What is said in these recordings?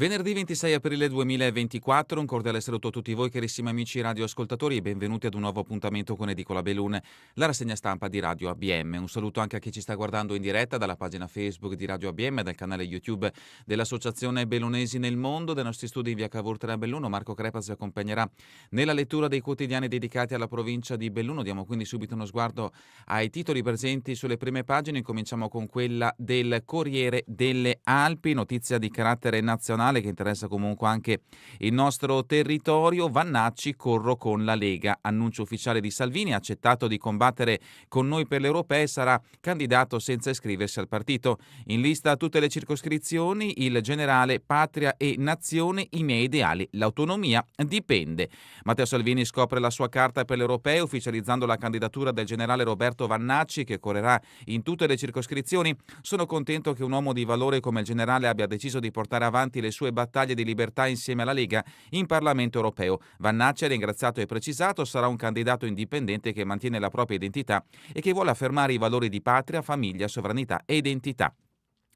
Venerdì 26 aprile 2024, un cordiale saluto a tutti voi carissimi amici radioascoltatori e benvenuti ad un nuovo appuntamento con Edicola Belun, la rassegna stampa di Radio ABM. Un saluto anche a chi ci sta guardando in diretta dalla pagina Facebook di Radio ABM, dal canale YouTube dell'Associazione Bellunesi nel Mondo, dai nostri studi in via Cavour a Belluno. Marco Crepas vi accompagnerà nella lettura dei quotidiani dedicati alla provincia di Belluno. Diamo quindi subito uno sguardo ai titoli presenti sulle prime pagine. Cominciamo con quella del Corriere delle Alpi, notizia di carattere nazionale che interessa comunque anche il nostro territorio. Vannacci, corro con la Lega. Annuncio ufficiale di Salvini, ha accettato di combattere con noi per le europee, sarà candidato senza iscriversi al partito. In lista a tutte le circoscrizioni, il generale Patria e Nazione, i miei ideali, l'autonomia dipende. Matteo Salvini scopre la sua carta per le europee ufficializzando la candidatura del generale Roberto Vannacci, che correrà in tutte le circoscrizioni. Sono contento che un uomo di valore come il generale abbia deciso di portare avanti le sue battaglie di libertà insieme alla Lega in Parlamento europeo. Vannacci ha ringraziato e precisato sarà un candidato indipendente che mantiene la propria identità e che vuole affermare i valori di patria, famiglia, sovranità e identità.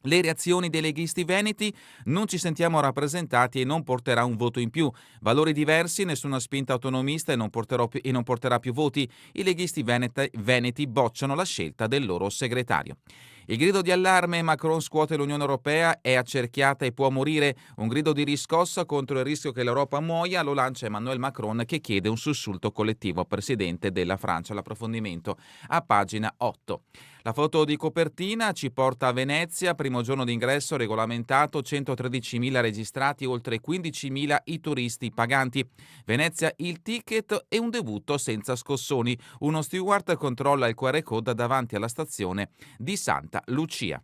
Le reazioni dei leghisti veneti: non ci sentiamo rappresentati e non porterà un voto in più. Valori diversi, nessuna spinta autonomista e non porterà più voti. I leghisti veneti bocciano la scelta del loro segretario. Il grido di allarme: Macron scuote l'Unione Europea, è accerchiata e può morire. Un grido di riscossa contro il rischio che l'Europa muoia lo lancia Emmanuel Macron, che chiede un sussulto collettivo al presidente della Francia. L'approfondimento a pagina 8. La foto di copertina ci porta a Venezia, primo giorno d'ingresso regolamentato, 113.000 registrati, oltre 15.000 i turisti paganti. Venezia il ticket e un debutto senza scossoni. Uno steward controlla il QR code davanti alla stazione di Santa Lucia.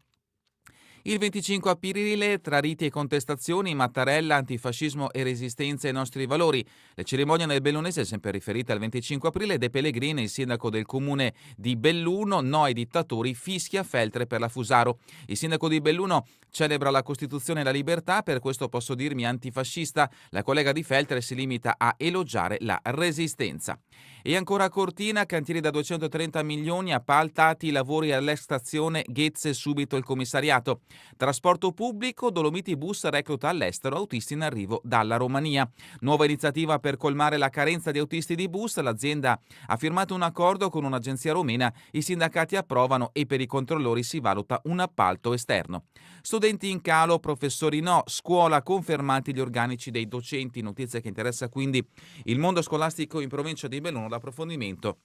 Il 25 aprile, tra riti e contestazioni, Mattarella, antifascismo e resistenza ai nostri valori. La cerimonia nel Bellunese è sempre riferita al 25 aprile. De Pellegrini, il sindaco del comune di Belluno, no ai dittatori, fischia Feltre per la Fusaro. Il sindaco di Belluno celebra la Costituzione e la libertà, per questo posso dirmi antifascista. La collega di Feltre si limita a elogiare la resistenza. E ancora a Cortina, cantieri da 230 milioni, appaltati i lavori all'ex stazione, Ghezze subito il commissariato. Trasporto pubblico, Dolomiti Bus recluta all'estero autisti in arrivo dalla Romania. Nuova iniziativa per colmare la carenza di autisti di bus, l'azienda ha firmato un accordo con un'agenzia romena, i sindacati approvano e per i controllori si valuta un appalto esterno. Studenti in calo, professori no, scuola confermati gli organici dei docenti, notizia che interessa quindi il mondo scolastico in provincia di Belluno. L'approfondimento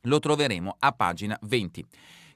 lo troveremo a pagina 20.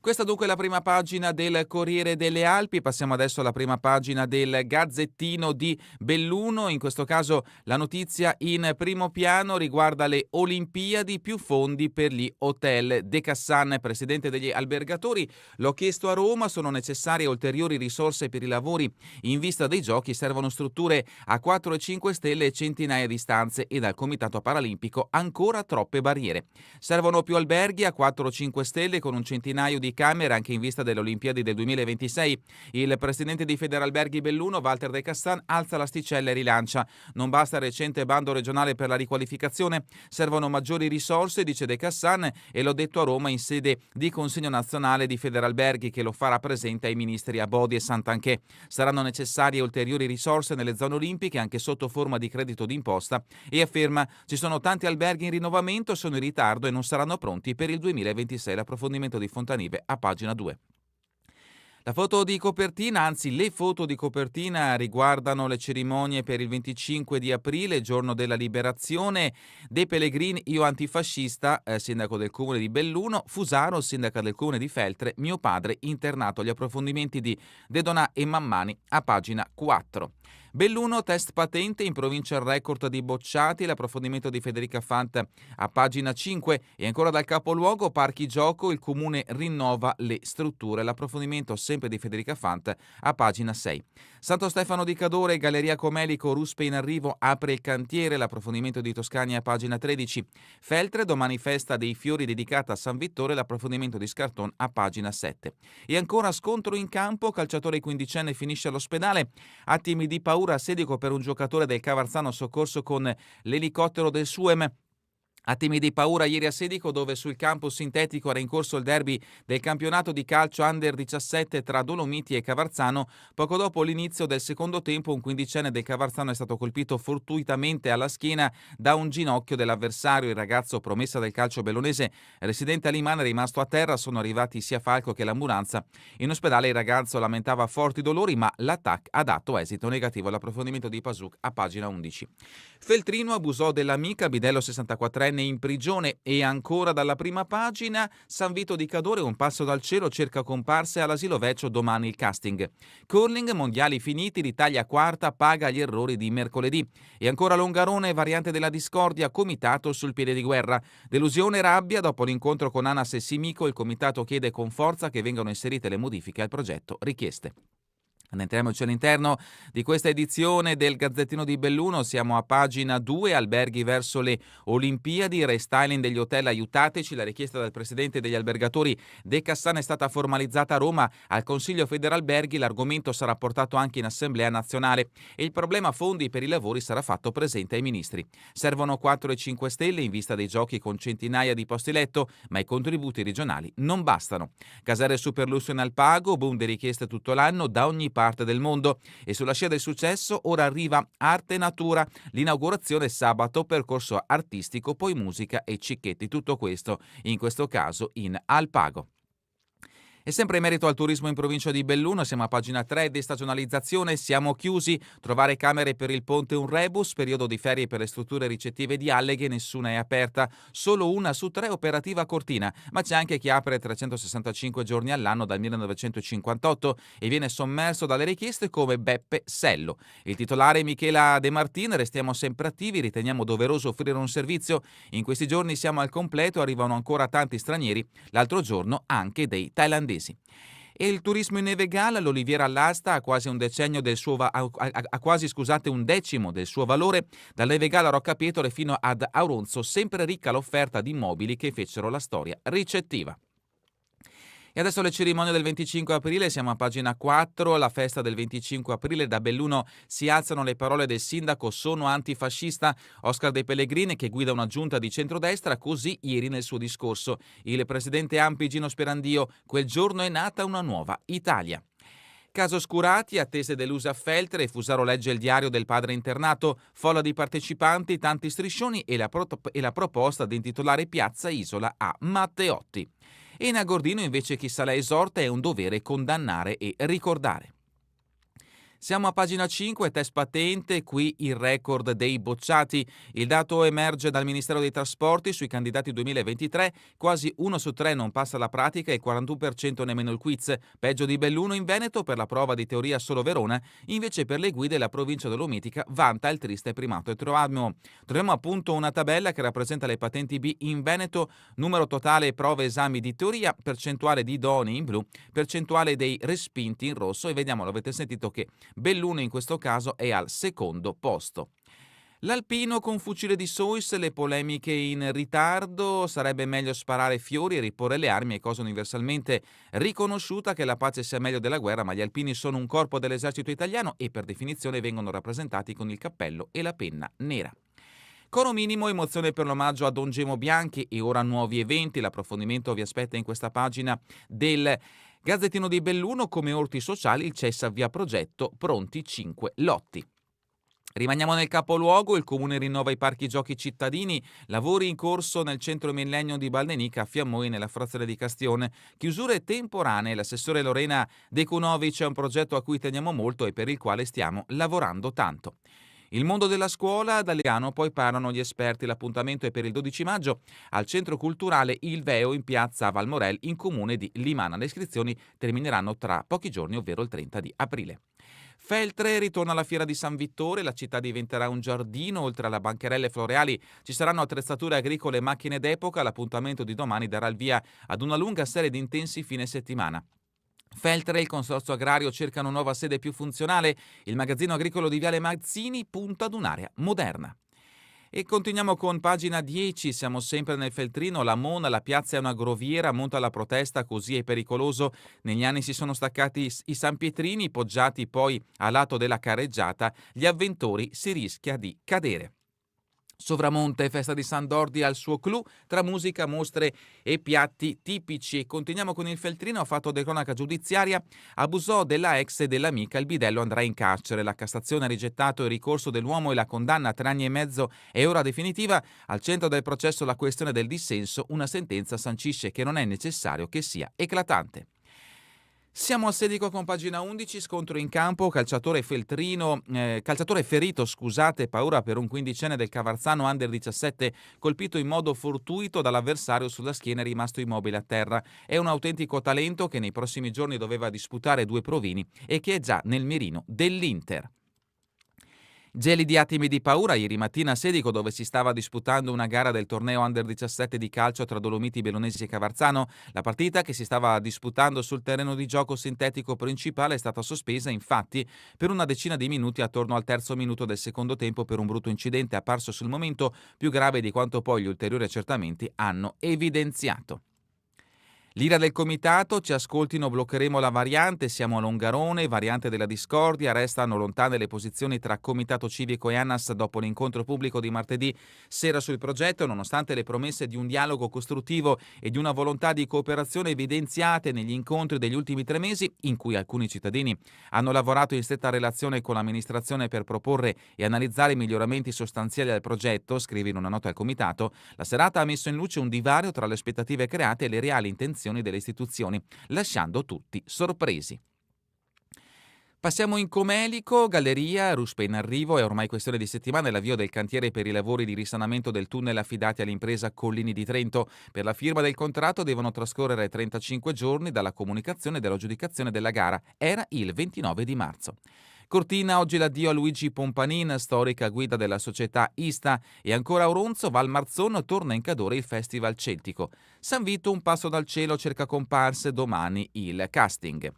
Questa dunque è la prima pagina del Corriere delle Alpi. Passiamo adesso alla prima pagina del Gazzettino di Belluno. In questo caso la notizia in primo piano riguarda le Olimpiadi, più fondi per gli hotel. De Cassan, presidente degli albergatori: l'ho chiesto a Roma, sono necessarie ulteriori risorse per i lavori. In vista dei giochi servono strutture a 4 e 5 stelle e centinaia di stanze, e dal Comitato Paralimpico ancora troppe barriere. Servono più alberghi a 4 o 5 stelle con un centinaio di camere anche in vista delle Olimpiadi del 2026. Il presidente di Federalberghi Belluno, Walter De Cassan, alza l'asticella e rilancia: non basta il recente bando regionale per la riqualificazione, servono maggiori risorse, dice De Cassan, e l'ho detto a Roma in sede di Consiglio Nazionale di Federalberghi, che lo farà presente ai ministri Abodi e Santanchè. Saranno necessarie ulteriori risorse nelle zone olimpiche anche sotto forma di credito d'imposta, e afferma: ci sono tanti alberghi in rinnovamento, sono in ritardo e non saranno pronti per il 2026. L'approfondimento di Fontanive a pagina 2. La foto di copertina, anzi le foto di copertina, riguardano le cerimonie per il 25 di aprile, giorno della liberazione. De Pellegrini, io antifascista, sindaco del comune di Belluno. Fusaro, sindaca del comune di Feltre, mio padre internato. Gli approfondimenti di De Donà e Mammani a pagina 4. Belluno, test patente, in provincia il record di bocciati. L'approfondimento di Federica Fant a pagina 5. E ancora dal capoluogo, parchi gioco, il comune rinnova le strutture. L'approfondimento sempre di Federica Fant a pagina 6. Santo Stefano di Cadore, Galleria Comelico, Ruspe in arrivo, apre il cantiere. L'approfondimento di Toscani a pagina 13. Feltre, domani festa dei fiori dedicata a San Vittore. L'approfondimento di Scarton a pagina 7. E ancora scontro in campo, calciatore quindicenne finisce all'ospedale. Attimi di paura, assedico per un giocatore del Cavarzano soccorso con l'elicottero del SUEM. Attimi di paura ieri a Sedico, dove sul campo sintetico era in corso il derby del campionato di calcio Under 17 tra Dolomiti e Cavarzano. Poco dopo l'inizio del secondo tempo un quindicenne del Cavarzano è stato colpito fortuitamente alla schiena da un ginocchio dell'avversario. Il ragazzo, promessa del calcio bellunese, residente a Limana, è rimasto a terra. Sono arrivati sia Falco che l'ambulanza. In ospedale il ragazzo lamentava forti dolori, ma l'attacco ha dato esito negativo. L'approfondimento di Pasuk a pagina 11. Feltrino abusò dell'amica, bidello 64enne in prigione. E ancora dalla prima pagina, San Vito di Cadore, un passo dal cielo, cerca comparse all'asilo Vecchio, domani il casting. Curling, mondiali finiti, l'Italia quarta paga gli errori di mercoledì. E ancora Longarone, variante della discordia, comitato sul piede di guerra. Delusione e rabbia dopo l'incontro con Anas e Simico, il comitato chiede con forza che vengano inserite le modifiche al progetto richieste. Entriamoci all'interno di questa edizione del Gazzettino di Belluno, siamo a pagina 2, alberghi verso le Olimpiadi, restyling degli hotel aiutateci, la richiesta del presidente degli albergatori De Cassano è stata formalizzata a Roma al Consiglio Federalberghi, l'argomento sarà portato anche in Assemblea nazionale e il problema fondi per i lavori sarà fatto presente ai ministri. Servono 4 e 5 stelle in vista dei giochi con centinaia di posti letto, ma i contributi regionali non bastano. Casere super lusso in Alpago, boom di richieste tutto l'anno da ogni parte del mondo e sulla scia del successo ora arriva Arte e Natura, l'inaugurazione sabato, percorso artistico, poi musica e cicchetti, tutto questo in questo caso in Alpago. E sempre in merito al turismo in provincia di Belluno, siamo a pagina 3, destagionalizzazione, siamo chiusi, trovare camere per il ponte un rebus, periodo di ferie per le strutture ricettive di Alleghe, nessuna è aperta, solo una su 3 operativa a Cortina, ma c'è anche chi apre 365 giorni all'anno dal 1958 e viene sommerso dalle richieste come Beppe Sello. Il titolare Michela De Martin, restiamo sempre attivi, riteniamo doveroso offrire un servizio, in questi giorni siamo al completo, arrivano ancora tanti stranieri, l'altro giorno anche dei thailandesi. E il turismo in Neve Gala, l'Oliviera all'asta ha quasi un decennio del suo un decimo del suo valore, dal Neve Gala Roccapietore fino ad Auronzo, sempre ricca l'offerta di immobili che fecero la storia ricettiva. E adesso le cerimonie del 25 aprile, siamo a pagina 4, la festa del 25 aprile, da Belluno si alzano le parole del sindaco sono antifascista, Oscar De Pellegrini che guida una giunta di centrodestra, così ieri nel suo discorso. Il presidente Ampi Gino Sperandio, quel giorno è nata una nuova Italia. Caso Scurati, attese delusa a Feltre, Fusaro legge il diario del padre internato, folla di partecipanti, tanti striscioni e la proposta di intitolare Piazza Isola a Matteotti. E in Agordino invece chi sa la esorta è un dovere condannare e ricordare. Siamo a pagina 5, test patente, qui il record dei bocciati. Il dato emerge dal Ministero dei Trasporti sui candidati 2023, quasi 1 su 3 non passa la pratica e il 41% nemmeno il quiz. Peggio di Belluno in Veneto, per la prova di teoria solo Verona, invece per le guide la provincia dolomitica vanta il triste primato. E troviamo appunto una tabella che rappresenta le patenti B in Veneto, numero totale prove esami di teoria, percentuale di idonei in blu, percentuale dei respinti in rosso e vediamo, l'avete sentito che Belluno in questo caso è al secondo posto. L'alpino con fucile di Sois, le polemiche in ritardo, sarebbe meglio sparare fiori e riporre le armi, è cosa universalmente riconosciuta che la pace sia meglio della guerra, ma gli alpini sono un corpo dell'esercito italiano e per definizione vengono rappresentati con il cappello e la penna nera. Coro minimo, emozione per l'omaggio a Don Gemo Bianchi e ora nuovi eventi, l'approfondimento vi aspetta in questa pagina del Gazzettino di Belluno. Come orti sociali il CES avvia progetto pronti 5 lotti. Rimaniamo nel capoluogo, il comune rinnova i parchi giochi cittadini, lavori in corso nel centro Millennium di Baldenica a Fiammoi nella frazione di Castione, chiusure temporanee, l'assessore Lorena De Cunovic è un progetto a cui teniamo molto e per il quale stiamo lavorando tanto. Il mondo della scuola, da Legano poi parlano gli esperti, l'appuntamento è per il 12 maggio al centro culturale Il Veo in piazza Valmorel in comune di Limana. Le iscrizioni termineranno tra pochi giorni, ovvero il 30 di aprile. Feltre ritorna alla fiera di San Vittore, la città diventerà un giardino, oltre alla bancherelle floreali ci saranno attrezzature agricole e macchine d'epoca, l'appuntamento di domani darà il via ad una lunga serie di intensi fine settimana. Feltre e il Consorzio Agrario cercano una nuova sede più funzionale, il magazzino agricolo di Viale Mazzini punta ad un'area moderna. E continuiamo con pagina 10, siamo sempre nel Feltrino, la Mona, la piazza è una groviera, monta la protesta, così è pericoloso. Negli anni si sono staccati i San Pietrini, poggiati poi a lato della carreggiata, gli avventori si rischia di cadere. Sovramonte, festa di San Dordi al suo clou, tra musica, mostre e piatti tipici. E continuiamo con il Feltrino, ha fatto di cronaca giudiziaria, abusò della ex e dell'amica, il bidello andrà in carcere. La Cassazione ha rigettato il ricorso dell'uomo e la condanna a 3 anni e mezzo è ora definitiva. Al centro del processo la questione del dissenso, una sentenza sancisce che non è necessario che sia eclatante. Siamo a Sedico con pagina 11, scontro in campo, calciatore ferito, paura per un quindicenne del Cavarzano under 17 colpito in modo fortuito dall'avversario sulla schiena e rimasto immobile a terra. È un autentico talento che nei prossimi giorni doveva disputare 2 provini e che è già nel mirino dell'Inter. Gelidi attimi di paura ieri mattina a Sedico, dove si stava disputando una gara del torneo Under 17 di calcio tra Dolomiti Bellunesi e Cavarzano. La partita, che si stava disputando sul terreno di gioco sintetico principale, è stata sospesa infatti per una decina di minuti attorno al terzo minuto del secondo tempo per un brutto incidente apparso sul momento più grave di quanto poi gli ulteriori accertamenti hanno evidenziato. L'ira del comitato, ci ascoltino, bloccheremo la variante, siamo a Longarone, variante della discordia, restano lontane le posizioni tra comitato civico e ANAS dopo l'incontro pubblico di martedì sera sul progetto, nonostante le promesse di un dialogo costruttivo e di una volontà di cooperazione evidenziate negli incontri degli ultimi 3 mesi, in cui alcuni cittadini hanno lavorato in stretta relazione con l'amministrazione per proporre e analizzare i miglioramenti sostanziali al progetto, scrive in una nota al comitato. La serata ha messo in luce un divario tra le aspettative create e le reali intenzioni delle istituzioni, lasciando tutti sorpresi. Passiamo in Comelico, Galleria, ruspe in arrivo, è ormai questione di settimane l'avvio del cantiere per i lavori di risanamento del tunnel affidati all'impresa Collini di Trento. Per la firma del contratto devono trascorrere 35 giorni dalla comunicazione e dell'aggiudicazione della gara, era il 29 di marzo. Cortina, oggi l'addio a Luigi Pompanin, storica guida della società Ista, e ancora a Oronzo, Val Marzon, torna in Cadore il Festival Celtico. San Vito, un passo dal cielo, cerca comparse, domani il casting.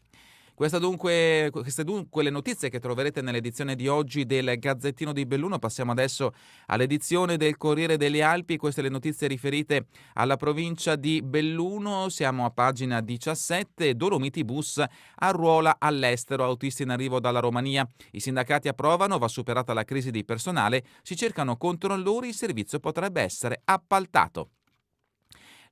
Queste dunque le notizie che troverete nell'edizione di oggi del Gazzettino di Belluno. Passiamo adesso all'edizione del Corriere delle Alpi, queste le notizie riferite alla provincia di Belluno. Siamo a pagina 17, Dolomiti Bus arruola all'estero autisti in arrivo dalla Romania. I sindacati approvano, va superata la crisi di personale, si cercano controllori, il servizio potrebbe essere appaltato.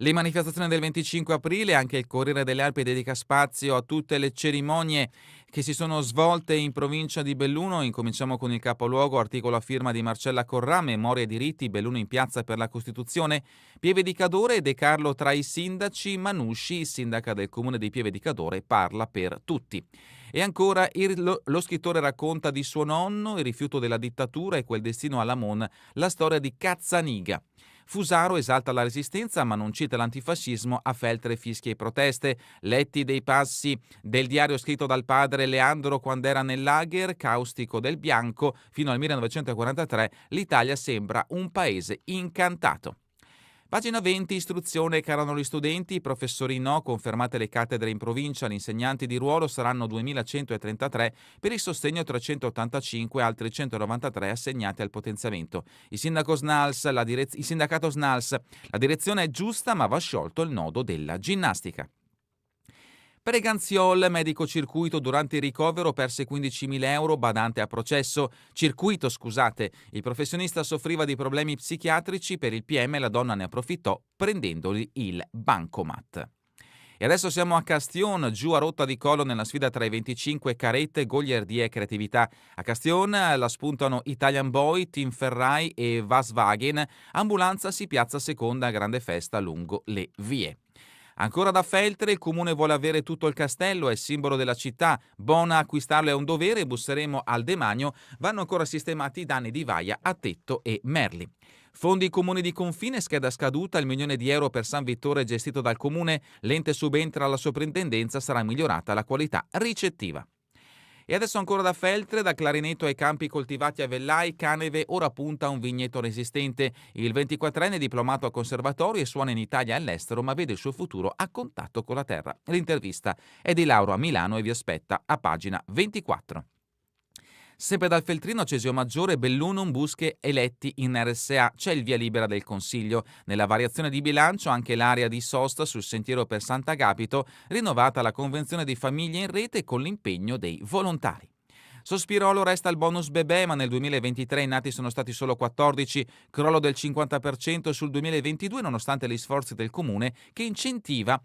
Le manifestazioni del 25 aprile, anche il Corriere delle Alpi dedica spazio a tutte le cerimonie che si sono svolte in provincia di Belluno. Incominciamo con il capoluogo, articolo a firma di Marcella Corrà, Memoria e diritti, Belluno in piazza per la Costituzione. Pieve di Cadore, De Carlo tra i sindaci, Manusci, sindaca del comune di Pieve di Cadore, parla per tutti. E ancora lo scrittore racconta di suo nonno, il rifiuto della dittatura e quel destino alla Mon, la storia di Cazzaniga. Fusaro esalta la resistenza ma non cita l'antifascismo, a Feltre fischia e proteste. Letti dei passi del diario scritto dal padre Leandro quando era nel lager, caustico del bianco, fino al 1943 l'Italia sembra un paese incantato. Pagina 20, istruzione, calano gli studenti, i professori no, confermate le cattedre in provincia, gli insegnanti di ruolo saranno 2.133, per il sostegno 385, altri 193 assegnati al potenziamento. Il sindacato SNALS, la direzione è giusta ma va sciolto il nodo della ginnastica. Preganziol, medico circuito, durante il ricovero perse 15.000 euro, badante a processo. Il professionista soffriva di problemi psichiatrici, per il PM la donna ne approfittò prendendogli il bancomat. E adesso siamo a Castion, giù a rotta di collo nella sfida tra i 25 carette, goliardia e creatività. A Castion la spuntano Italian Boy, Team Ferrai e Volkswagen. Ambulanza si piazza seconda a grande festa lungo le vie. Ancora da Feltre, il comune vuole avere tutto il castello, è simbolo della città, buona acquistarlo è un dovere, busseremo al demanio, vanno ancora sistemati i danni di Vaia a Tetto e Merli. Fondi comuni di confine, scheda scaduta, il 1 milione di euro per San Vittore gestito dal comune, l'ente subentra alla soprintendenza, sarà migliorata la qualità ricettiva. E adesso ancora da Feltre, da Clarineto ai campi coltivati a Vellai, Caneve ora punta a un vigneto resistente. Il 24enne è diplomato a conservatorio e suona in Italia e all'estero, ma vede il suo futuro a contatto con la terra. L'intervista è di Lauro a Milano e vi aspetta a pagina 24. Sempre dal Feltrino, Cesio Maggiore, Bellunum, Busche eletti in RSA, c'è il via libera del Consiglio. Nella variazione di bilancio anche l'area di sosta sul sentiero per Sant'Agapito, rinnovata la convenzione di famiglie in rete con l'impegno dei volontari. Sospirolo resta il bonus bebè, ma nel 2023 i nati sono stati solo 14, crollo del 50% sul 2022 nonostante gli sforzi del comune che incentiva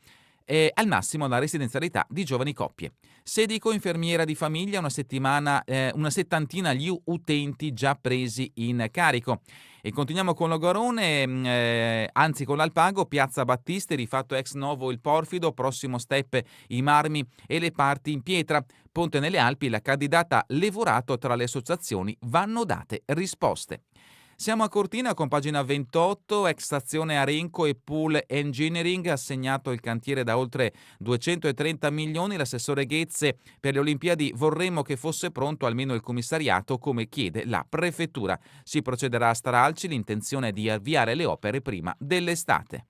al massimo la residenzialità di giovani coppie. Se dico infermiera di famiglia, una settantina gli utenti già presi in carico. E continuiamo con Logorone, anzi con l'Alpago, Piazza Battiste, rifatto ex novo il Porfido, prossimo step i marmi e le parti in pietra. Ponte nelle Alpi, la candidata Levorato tra le associazioni, vanno date risposte. Siamo a Cortina con pagina 28, ex stazione Arenco e Pool Engineering, assegnato il cantiere da oltre 230 milioni, l'assessore Ghezze per le Olimpiadi vorremmo che fosse pronto almeno il commissariato come chiede la prefettura. Si procederà a stralci, l'intenzione è di avviare le opere prima dell'estate.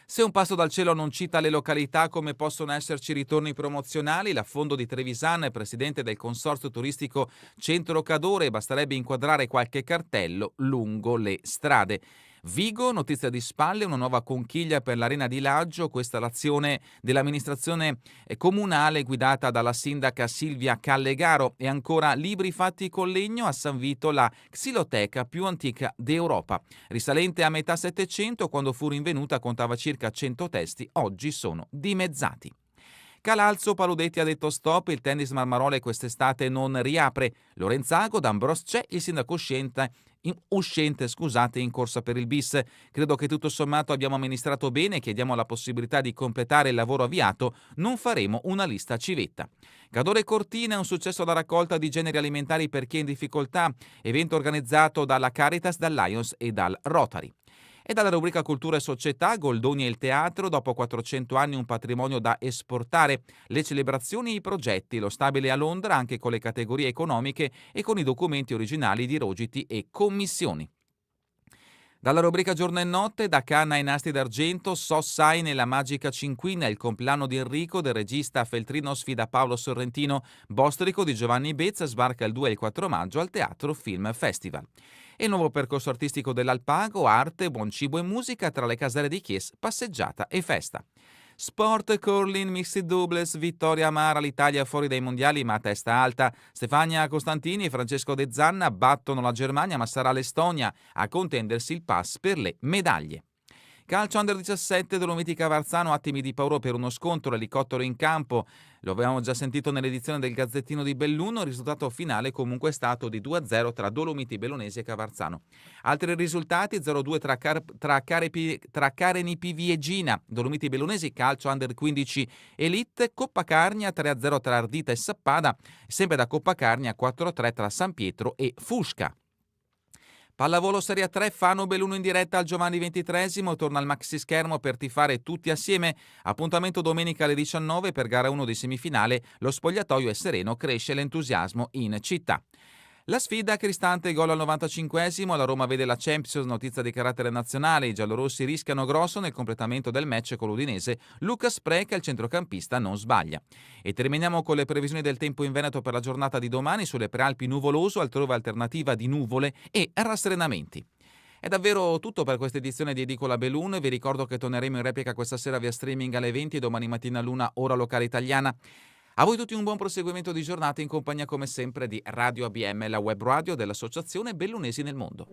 Se un passo dal cielo non cita le località come possono esserci ritorni promozionali, l'Affondo di Trevisan, presidente del consorzio turistico Centro Cadore, basterebbe inquadrare qualche cartello lungo le strade. Vigo, notizia di spalle, una nuova conchiglia per l'Arena di Laggio, questa è l'azione dell'amministrazione comunale guidata dalla sindaca Silvia Callegaro. E ancora libri fatti con legno, a San Vito la xiloteca più antica d'Europa. Risalente a metà Settecento, quando fu rinvenuta contava circa 100 testi, oggi sono dimezzati. Calalzo Paludetti ha detto stop, il tennis Marmarole quest'estate non riapre. Lorenzago, D'Ambros c'è, il sindaco uscente in corsa per il bis. Credo che tutto sommato abbiamo amministrato bene, chiediamo la possibilità di completare il lavoro avviato, non faremo una lista civetta. Cadore Cortina è un successo la raccolta di generi alimentari per chi è in difficoltà, evento organizzato dalla Caritas, dal Lions e dal Rotary. E dalla rubrica Cultura e Società, Goldoni e il teatro, dopo 400 anni un patrimonio da esportare, le celebrazioni e i progetti, lo stabile a Londra anche con le categorie economiche e con i documenti originali di Rogiti e commissioni. Dalla rubrica Giorno e Notte, da Canna ai Nastri d'Argento, So Sai nella magica cinquina, il compleanno di Enrico, del regista Feltrino sfida Paolo Sorrentino, Bostrico di Giovanni Bezza sbarca il 2 e il 4 maggio al Teatro Film Festival. E il nuovo percorso artistico dell'Alpago, arte, buon cibo e musica tra le caselle di Chies, passeggiata e festa. Sport, curling, mixed doubles, vittoria amara, l'Italia fuori dai mondiali ma a testa alta. Stefania Costantini e Francesco De Zanna battono la Germania ma sarà l'Estonia a contendersi il pass per le medaglie. Calcio Under 17, Dolomiti Cavarzano, attimi di paura per uno scontro, elicottero in campo. Lo avevamo già sentito nell'edizione del Gazzettino di Belluno, il risultato finale comunque è stato di 2-0 tra Dolomiti Bellunesi e Cavarzano. Altri risultati, 0-2 tra Careni Pivi e Gina, Dolomiti Bellunesi, Calcio Under 15 Elite, Coppa Carnia 3-0 tra Ardita e Sappada, sempre da Coppa Carnia 4-3 tra San Pietro e Fusca. Pallavolo Serie 3, Fano Belluno in diretta al Giovanni XXIII, torna al maxi schermo per tifare tutti assieme. Appuntamento domenica alle 19 per gara 1 di semifinale, lo spogliatoio è sereno, cresce l'entusiasmo in città. La sfida Cristante, gol al 95esimo, la Roma vede la Champions, notizia di carattere nazionale, i giallorossi rischiano grosso nel completamento del match con l'Udinese, Lucas Preca, il centrocampista, non sbaglia. E terminiamo con le previsioni del tempo in Veneto per la giornata di domani, sulle prealpi nuvoloso, altrove alternativa di nuvole e rasserenamenti. È davvero tutto per questa edizione di Edicola Belun, vi ricordo che torneremo in replica questa sera via streaming alle 20 e domani mattina all'1 ora locale italiana. A voi tutti un buon proseguimento di giornata in compagnia come sempre di Radio ABM, la web radio dell'Associazione Bellunesi nel Mondo.